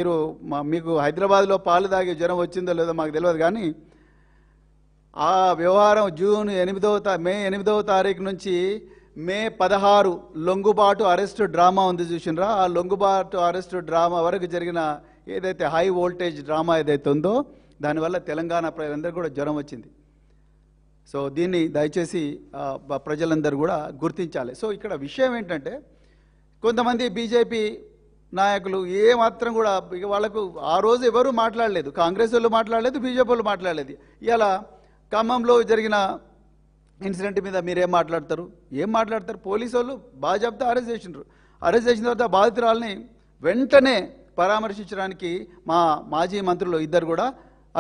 మీరు మీకు హైదరాబాద్లో పాలు తాగి జ్వరం వచ్చిందో లేదో మాకు తెలియదు, కానీ ఆ వ్యవహారం మే 8వ తారీఖు నుంచి మే 16 లొంగుబాటు అరెస్టు డ్రామా ఉంది చూసినరా. ఆ లొంగుబాటు అరెస్టు డ్రామా వరకు జరిగిన ఏదైతే హై వోల్టేజ్ డ్రామా ఏదైతే ఉందో దానివల్ల తెలంగాణ ప్రజలందరూ కూడా జ్వరం వచ్చింది. సో దీన్ని దయచేసి ప్రజలందరూ కూడా గుర్తించాలి. సో ఇక్కడ విషయం ఏంటంటే, కొంతమంది బీజేపీ నాయకులు ఏమాత్రం కూడా ఇక వాళ్ళకు ఆ రోజు ఎవరు మాట్లాడలేదు, కాంగ్రెస్ వాళ్ళు మాట్లాడలేదు, బీజేపీ వాళ్ళు మాట్లాడలేదు. ఇలా ఖమ్మంలో జరిగిన ఇన్సిడెంట్ మీద మీరేం మాట్లాడతారు? ఏం మాట్లాడతారు? పోలీసు వాళ్ళు బాజాబ్తా అరెస్ట్ చేసినారు. అరెస్ట్ చేసిన తర్వాత బాధితురాలని వెంటనే పరామర్శించడానికి మా మాజీ మంత్రులు ఇద్దరు కూడా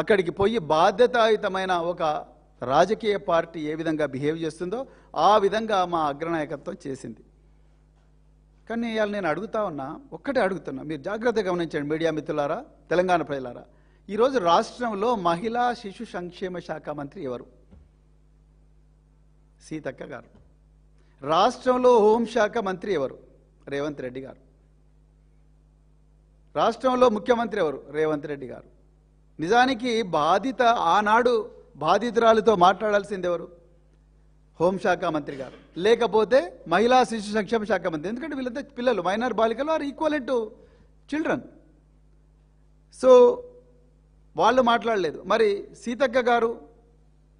అక్కడికి పోయి బాధ్యతాయుతమైన ఒక రాజకీయ పార్టీ ఏ విధంగా బిహేవ్ చేస్తుందో ఆ విధంగా మా అగ్రనాయకత్వం చేసింది. కానీ ఇవాళ నేను అడుగుతా ఉన్నా, ఒక్కటే అడుగుతున్నా, మీరు జాగ్రత్తగా గమనించండి మీడియా మిత్రులారా, తెలంగాణ ప్రజలారా. ఈరోజు రాష్ట్రంలో మహిళా శిశు సంక్షేమ శాఖ మంత్రి ఎవరు? సీతక్క గారు. రాష్ట్రంలో హోంశాఖ మంత్రి ఎవరు? రేవంత్ రెడ్డి గారు. రాష్ట్రంలో ముఖ్యమంత్రి ఎవరు? రేవంత్ రెడ్డి గారు. నిజానికి ఆనాడు బాధితురాలతో మాట్లాడాల్సింది ఎవరు? హోంశాఖ మంత్రి గారు, లేకపోతే మహిళా శిశు సంక్షేమ శాఖ మంత్రి. ఎందుకంటే వీళ్ళంతా పిల్లలు, మైనర్ బాలికలు are equal to children. So వాళ్ళు మాట్లాడలేదు. మరి సీతక్క గారు,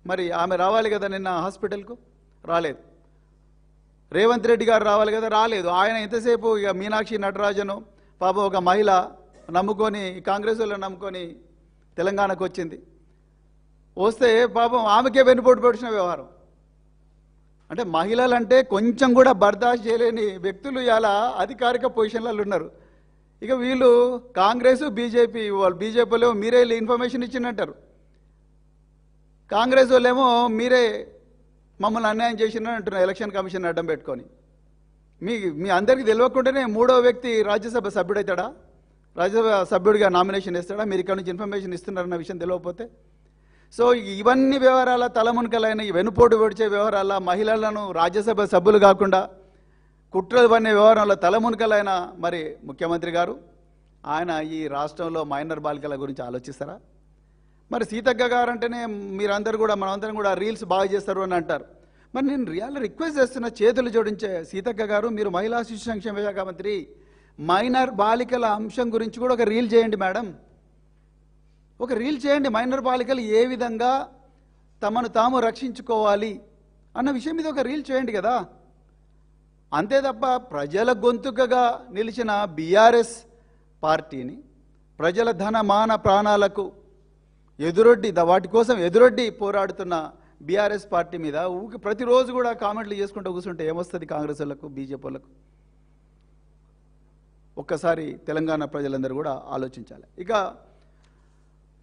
మరి ఆమె రావాలి కదా నిన్న హాస్పిటల్కు, రాలేదు. రేవంత్ రెడ్డి గారు రావాలి కదా, రాలేదు. ఆయన ఎంతసేపు ఇక మీనాక్షి నటరాజను పాపం ఒక మహిళ నమ్ముకొని, కాంగ్రెస్ వాళ్ళని నమ్ముకొని తెలంగాణకు వచ్చింది. వస్తే పాపం ఆమెకే వెన్నుపోటు పొడిచిన వ్యవహారం. అంటే మహిళలంటే కొంచెం కూడా బర్దాష్ చేయలేని వ్యక్తులు ఇలా అధికారిక పొజిషన్లలో ఉన్నారు. ఇక వీళ్ళు కాంగ్రెస్ బీజేపీ వాళ్ళు మీరే ఇన్ఫర్మేషన్ ఇచ్చిందంటారు. కాంగ్రెస్ వాళ్ళేమో మీరే మమ్మల్ని అన్యాయం చేసినారని అంటున్నారు ఎలక్షన్ కమిషన్ అడ్డం పెట్టుకొని. మీ అందరికీ తెలియకుండానే మూడో వ్యక్తి రాజ్యసభ సభ్యుడవుతాడా? రాజ్యసభ సభ్యుడిగా నామినేషన్ ఇస్తాడా? మీరు ఇక్కడ నుంచి ఇన్ఫర్మేషన్ ఇస్తున్నారన్న విషయం తెలియకపోతే. సో ఇవన్నీ వ్యవహారాల తలమునకలైన ఈ వెనుపోటు పొడిచే వ్యవహారాల మహిళలను రాజ్యసభ సభ్యులు కాకుండా కుట్రలు పన్నే వ్యవహారంలో తలమునకలైన మరి ముఖ్యమంత్రి గారు, ఆయన ఈ రాష్ట్రంలో మైనర్ బాలికల గురించి ఆలోచిస్తారా? మరి సీతక్క గారు అంటేనే మీరందరూ కూడా, మనందరం కూడా రీల్స్ బాగా చేస్తారు అని అంటారు. మరి నేను రిక్వెస్ట్ చేస్తున్న, చేతులు జోడించే సీతక్క గారు, మీరు మహిళా శిశు సంక్షేమ శాఖ మంత్రి, మైనర్ బాలికల అంశం గురించి కూడా ఒక రీల్ చేయండి మేడం. ఒక రీల్ చేయండి. మైనర్ బాలికలు ఏ విధంగా తమను తాము రక్షించుకోవాలి అన్న విషయం మీద ఒక రీల్ చేయండి కదా. అంతే తప్ప ప్రజల గొంతుకగా నిలిచిన బీఆర్ఎస్ పార్టీని, ప్రజల ధన మాన ప్రాణాలకు వాటి కోసం ఎదురొడ్డి పోరాడుతున్న బీఆర్ఎస్ పార్టీ మీద ప్రతిరోజు కూడా కామెంట్లు చేసుకుంటూ కూర్చుంటే ఏమొస్తుంది కాంగ్రెస్ వాళ్ళకు, బీజేపీ వాళ్ళకు? ఒక్కసారి తెలంగాణ ప్రజలందరూ కూడా ఆలోచించాలి. ఇక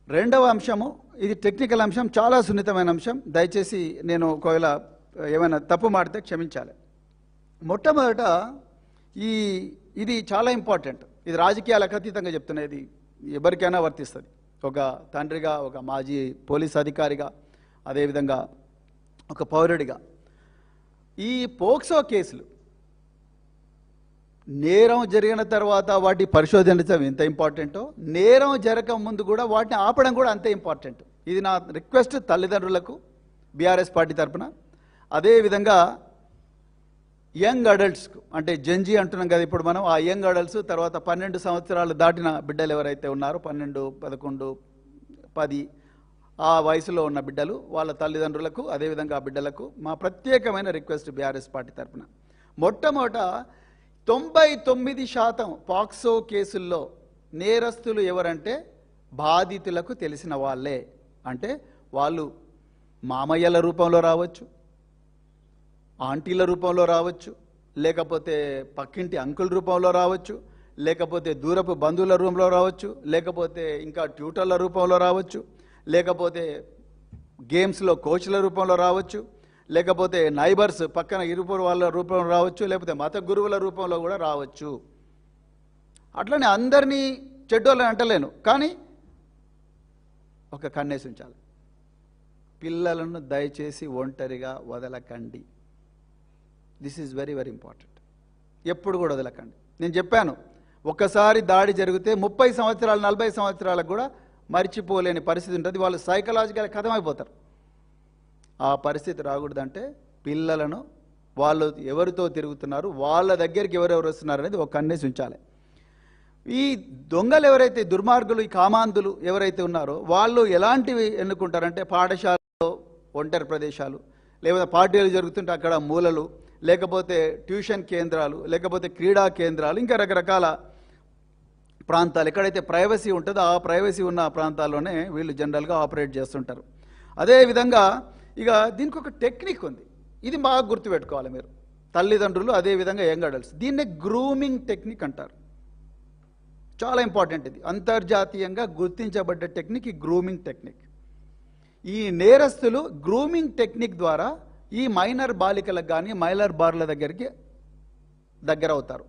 రెండవ అంశము, ఇది టెక్నికల్ అంశం, చాలా సున్నితమైన అంశం. దయచేసి నేను ఒకవేళ ఏమైనా తప్పు మాడితే క్షమించాలి. మొట్టమొదట ఇది చాలా ఇంపార్టెంట్. ఇది రాజకీయాలకు అతీతంగా చెప్తున్నా, ఇది ఎవరికైనా వర్తిస్తుంది. ఒక తండ్రిగా, ఒక మాజీ పోలీస్ అధికారిగా, అదేవిధంగా ఒక పౌరుడిగా. ఈ పోక్సో కేసులు నేరం జరిగిన తర్వాత వాటి పరిశోధించడం ఎంత ఇంపార్టెంటో, నేరం జరగక ముందు కూడా వాటిని ఆపడం కూడా అంతే ఇంపార్టెంట్. ఇది నా రిక్వెస్ట్ తల్లిదండ్రులకు బీఆర్ఎస్ పార్టీ తరఫున. అదేవిధంగా యంగ్ అడల్ట్స్కు, అంటే జెన్జీ అంటున్నాం కదా ఇప్పుడు మనం, ఆ యంగ్ అడల్ట్స్, తర్వాత 12 సంవత్సరాలు దాటిన బిడ్డలు ఎవరైతే ఉన్నారో, 12, 11, 10 ఆ వయసులో ఉన్న బిడ్డలు, వాళ్ళ తల్లిదండ్రులకు, అదేవిధంగా బిడ్డలకు మా ప్రత్యేకమైన రిక్వెస్ట్ బీఆర్ఎస్ పార్టీ తరఫున. మొట్టమొదట 99% పాక్సో కేసుల్లో నేరస్తులు ఎవరంటే బాధితులకు తెలిసిన వాళ్ళే. అంటే వాళ్ళు మామయ్యల రూపంలో రావచ్చు, ఆంటీల రూపంలో రావచ్చు, లేకపోతే పక్కింటి అంకుల్ రూపంలో రావచ్చు, లేకపోతే దూరపు బంధువుల రూపంలో రావచ్చు, లేకపోతే ఇంకా ట్యూటర్ల రూపంలో రావచ్చు, లేకపోతే గేమ్స్లో కోచ్ల రూపంలో రావచ్చు, లేకపోతే నైబర్స్ పక్కన ఇరుపూరు వాళ్ళ రూపంలో రావచ్చు, లేకపోతే మత గురువుల రూపంలో కూడా రావచ్చు. అట్లనే అందరినీ చెడ్డోళ్ళని అంటలేను, కానీ ఒక కన్నేసి ఉంచాలి. పిల్లలను దయచేసి ఒంటరిగా వదలకండి. This is very very important. ఎప్పుడు కూడా వదలకండి. నేను చెప్పాను, ఒక్కసారి దాడి జరిగితే 30 సంవత్సరాలు 40 సంవత్సరాలకు కూడా మర్చిపోలేని పరిస్థితి ఉంటుంది. వాళ్ళు సైకలాజికల్ కథమైపోతారు. ఆ పరిస్థితి రాకూడదంటే పిల్లలను వాళ్ళు ఎవరితో తిరుగుతున్నారు, వాళ్ళ దగ్గరికి ఎవరెవరు వస్తున్నారు అనేది ఒక కన్నేసి ఉంచాలి. ఈ దొంగలు ఎవరైతే, దుర్మార్గులు, ఈ కామాంధులు ఎవరైతే ఉన్నారో వాళ్ళు ఎలాంటివి ఎన్నుకుంటారంటే పాఠశాలలో ఒంటరి ప్రదేశాలు, లేకపోతే పార్టీలు జరుగుతుంటే అక్కడ మూలలు, లేకపోతే ట్యూషన్ కేంద్రాలు, లేకపోతే క్రీడా కేంద్రాలు, ఇంకా రకరకాల ప్రాంతాలు ఎక్కడైతే ప్రైవసీ ఉంటుందో ఆ ప్రైవసీ ఉన్న ప్రాంతాల్లోనే వీళ్ళు జనరల్గా ఆపరేట్ చేస్తుంటారు. అదేవిధంగా ఇక దీనికి ఒక టెక్నిక్ ఉంది, ఇది బాగా గుర్తుపెట్టుకోవాలి మీరు తల్లిదండ్రులు, అదేవిధంగా యంగ్ అడల్ట్స్. దీన్నే గ్రూమింగ్ టెక్నిక్ అంటారు. చాలా ఇంపార్టెంట్, ఇది అంతర్జాతీయంగా గుర్తించబడ్డ టెక్నిక్, ఈ గ్రూమింగ్ టెక్నిక్. ఈ నేరస్తులు గ్రూమింగ్ టెక్నిక్ ద్వారా ఈ మైనర్ బాలికలకు కానీ మైనర్ బార్ల దగ్గర అవుతారు.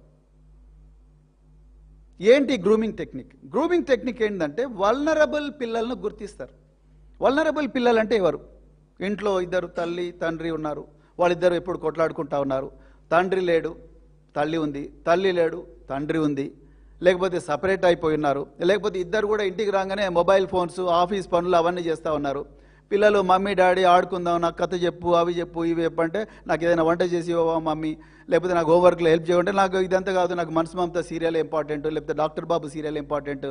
ఏంటి గ్రూమింగ్ టెక్నిక్? గ్రూమింగ్ టెక్నిక్ ఏంటంటే వల్నరబుల్ పిల్లలను గుర్తిస్తారు. వల్నరబుల్ పిల్లలు అంటే ఎవరు? ఇంట్లో ఇద్దరు తల్లి తండ్రి ఉన్నారు, వాళ్ళిద్దరు ఎప్పుడు కొట్లాడుకుంటా ఉన్నారు, తండ్రి లేడు తల్లి ఉంది, తల్లి లేడు తండ్రి ఉంది, లేకపోతే సపరేట్ అయిపోయి ఉన్నారు, లేకపోతే ఇద్దరు కూడా ఇంటికి రాగానే మొబైల్ ఫోన్స్, ఆఫీస్ పనులు అవన్నీ చేస్తూ ఉన్నారు. పిల్లలు మమ్మీ డాడీ ఆడుకుందాం, నాకు కథ చెప్పు, అవి చెప్పు, ఇవి చెప్పు అంటే నాకు ఏదైనా వంట చేసి ఇవ్వవా మమ్మీ, లేకపోతే నాకు హోంవర్క్లో హెల్ప్ చేయమంటే నాకు ఇదంతా కాదు, నాకు మనసు మమత సీరియల్ ఇంపార్టెంట్, లేకపోతే డాక్టర్ బాబు సీరియల్ ఇంపార్టెంట్,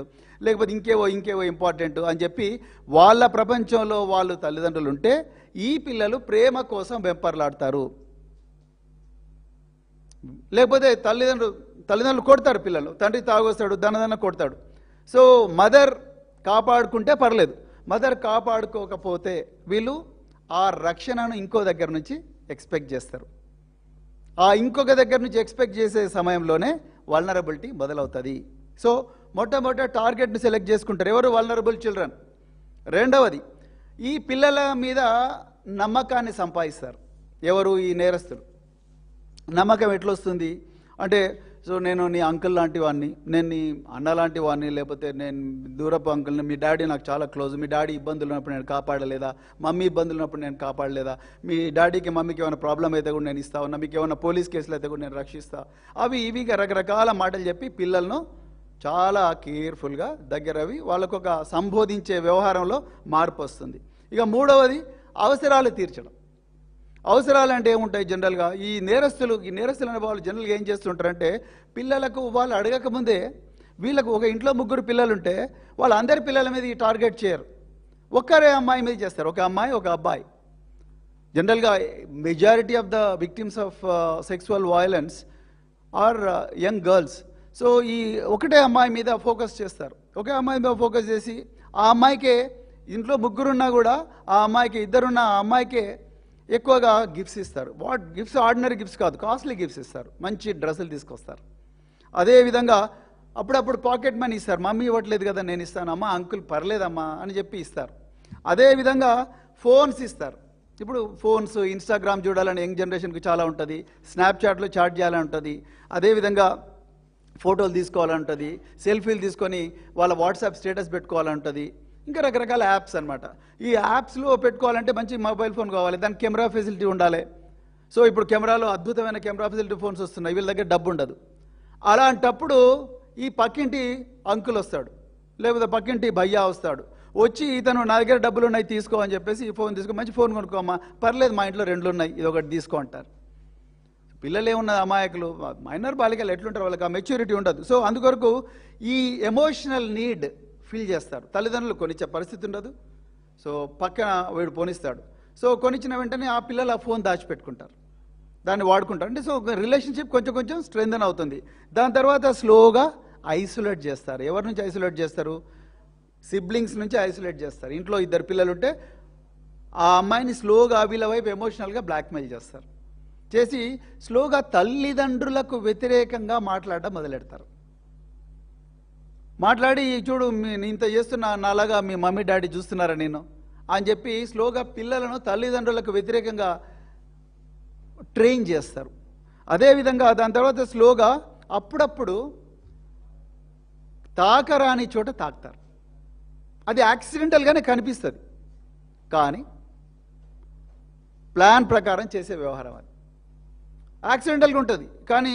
లేకపోతే ఇంకేవో ఇంపార్టెంట్ అని చెప్పి వాళ్ళ ప్రపంచంలో వాళ్ళు తల్లిదండ్రులు ఉంటే ఈ పిల్లలు ప్రేమ కోసం వెంపర్లాడతారు. లేకపోతే తల్లిదండ్రులు కొడతారు పిల్లలు, తండ్రి తాగొస్తాడు, దనదన కొడతాడు. సో మదర్ కాపాడుకుంటే పర్లేదు, మదర్ కాపాడుకోకపోతే వీళ్ళు ఆ రక్షణను ఇంకో దగ్గర నుంచి ఎక్స్పెక్ట్ చేస్తారు. ఆ ఇంకొక దగ్గర నుంచి ఎక్స్పెక్ట్ చేసే సమయంలోనే వల్నరబిలిటీ మొదలవుతుంది. సో మొట్టమొదట టార్గెట్ని సెలెక్ట్ చేసుకుంటారు, ఎవరు? Vulnerable children. రెండవది, ఈ పిల్లల మీద నమ్మకాన్ని సంపాదిస్తారు. ఎవరు? ఈ నేరస్తులు. నమ్మకం ఎట్లొస్తుంది అంటే, సో నేను నీ అంకుల్ లాంటి వాడిని, నేను నీ అన్న లాంటి వాడిని, లేకపోతే నేను దూరపు అంకుల్ని, మీ డాడీ నాకు చాలా క్లోజ్, మీ డాడీ ఇబ్బందులు ఉన్నప్పుడు నేను కాపాడలేదా, మమ్మీ ఇబ్బందులు ఉన్నప్పుడు నేను కాపాడలేదా, మీ డాడీకి మమ్మీకి ఏమైనా ప్రాబ్లం అయితే కూడా నేను ఇస్తా ఉన్నా, మీకు ఏమైనా పోలీస్ కేసులు అయితే కూడా నేను రక్షిస్తా, అవి ఇవిగా రకరకాల మాటలు చెప్పి పిల్లలను చాలా కేర్ఫుల్గా దగ్గరవి వాళ్ళకొక సంబోధించే వ్యవహారంలో మార్పు వస్తుంది. ఇక మూడవది, అవసరాలు తీర్చడం. అవసరాలు అంటే ఏముంటాయి జనరల్గా? ఈ నేరస్తులు అనే వాళ్ళు జనరల్గా ఏం చేస్తుంటారంటే, పిల్లలకు వాళ్ళు అడగకముందే వీళ్ళకు ఒక ఇంట్లో 3 పిల్లలుంటే వాళ్ళందరి పిల్లల మీద ఈ టార్గెట్ చేయరు, ఒక్కరే అమ్మాయి మీద చేస్తారు. ఒక అమ్మాయి, ఒక అబ్బాయి. జనరల్గా majority of the victims of sexual violence are young girls. So ఈ ఒకటే అమ్మాయి మీద ఫోకస్ చేస్తారు. ఒకే అమ్మాయి మీద ఫోకస్ చేసి ఆ అమ్మాయికే, ఇంట్లో 3 ఉన్నా కూడా ఆ అమ్మాయికి, 2 ఉన్న ఆ అమ్మాయికే ఎక్కువగా గిఫ్ట్స్ ఇస్తారు. గిఫ్ట్స్ ఆర్డినరీ గిఫ్ట్స్ కాదు, కాస్ట్లీ గిఫ్ట్స్ ఇస్తారు, మంచి డ్రెస్సులు తీసుకొస్తారు. అదేవిధంగా అప్పుడప్పుడు పాకెట్ మనీ ఇస్తారు, మమ్మీ ఇవ్వట్లేదు కదా నేను ఇస్తాను, అమ్మా అంకుల్ పర్లేదమ్మా అని చెప్పి ఇస్తారు. అదేవిధంగా ఫోన్స్ ఇస్తారు. ఇప్పుడు ఫోన్స్, ఇన్స్టాగ్రామ్ చూడాలని యంగ్ జనరేషన్కి చాలా ఉంటుంది, స్నాప్చాట్లో చాట్ చేయాలని ఉంటుంది, అదేవిధంగా ఫోటోలు తీసుకోవాలని ఉంటుంది, సెల్ఫీలు తీసుకొని వాళ్ళ వాట్సాప్ స్టేటస్ పెట్టుకోవాలని ఉంటుంది, ఇంకా రకరకాల యాప్స్ అనమాట. ఈ యాప్స్లో పెట్టుకోవాలంటే మంచి మొబైల్ ఫోన్ కావాలి, దానికి కెమెరా ఫెసిలిటీ ఉండాలి. సో ఇప్పుడు కెమెరాలో అద్భుతమైన కెమెరా ఫెసిలిటీ ఫోన్స్ వస్తున్నాయి, వీళ్ళ దగ్గర డబ్బు ఉండదు. అలాంటప్పుడు ఈ పక్కింటి అంకుల్ వస్తాడు, లేకపోతే పక్కింటి భయ్యా వస్తాడు, వచ్చి ఇతను నా దగ్గర డబ్బులు ఉన్నాయి తీసుకో అని చెప్పేసి ఈ ఫోన్ తీసుకో, మంచి ఫోన్ కొనుక్కోమ్మా, పర్లేదు మా ఇంట్లో 2 ఉన్నాయి, ఇది ఒకటి తీసుకో అంటారు. పిల్లలు ఏమున్నది, అమాయకులు, మైనర్ బాలికలు ఎట్లుంటారు, వాళ్ళకి ఆ మెచ్యూరిటీ ఉండదు. సో అందుకొరకు ఈ ఎమోషనల్ నీడ్ ఫీల్ చేస్తారు. తల్లిదండ్రులు కొనిచ్చే పరిస్థితి ఉండదు, సో పక్కన వీడు పోనిస్తాడు. సో కొనిచ్చిన వెంటనే ఆ పిల్లలు ఆ ఫోన్ దాచిపెట్టుకుంటారు, దాన్ని వాడుకుంటారు. అంటే సో రిలేషన్షిప్ కొంచెం స్ట్రెంథన్ అవుతుంది. దాని తర్వాత స్లోగా ఐసోలేట్ చేస్తారు. ఎవరి నుంచి ఐసోలేట్ చేస్తారు? సిబ్లింగ్స్ నుంచి ఐసోలేట్ చేస్తారు. ఇంట్లో 2 పిల్లలు ఉంటే ఆ అమ్మాయిని స్లోగా వీళ్ళ వైపు ఎమోషనల్గా బ్లాక్మెయిల్ చేస్తారు. చేసి స్లోగా తల్లిదండ్రులకు వ్యతిరేకంగా మాట్లాడడం మొదలెడతారు. మాట్లాడి, చూడు నేను ఇంత చేస్తున్నా, నాలాగా మీ మమ్మీ డాడీ చూస్తున్నారా నేను అని చెప్పి స్లోగా పిల్లలను తల్లిదండ్రులకు వ్యతిరేకంగా ట్రైన్ చేస్తారు. అదేవిధంగా దాని తర్వాత స్లోగా అప్పుడప్పుడు తాకరాని చోట తాకుతారు. అది యాక్సిడెంటల్గానే కనిపిస్తుంది, కానీ ప్లాన్ ప్రకారం చేసే వ్యవహారం అది. యాక్సిడెంటల్గా ఉంటుంది కానీ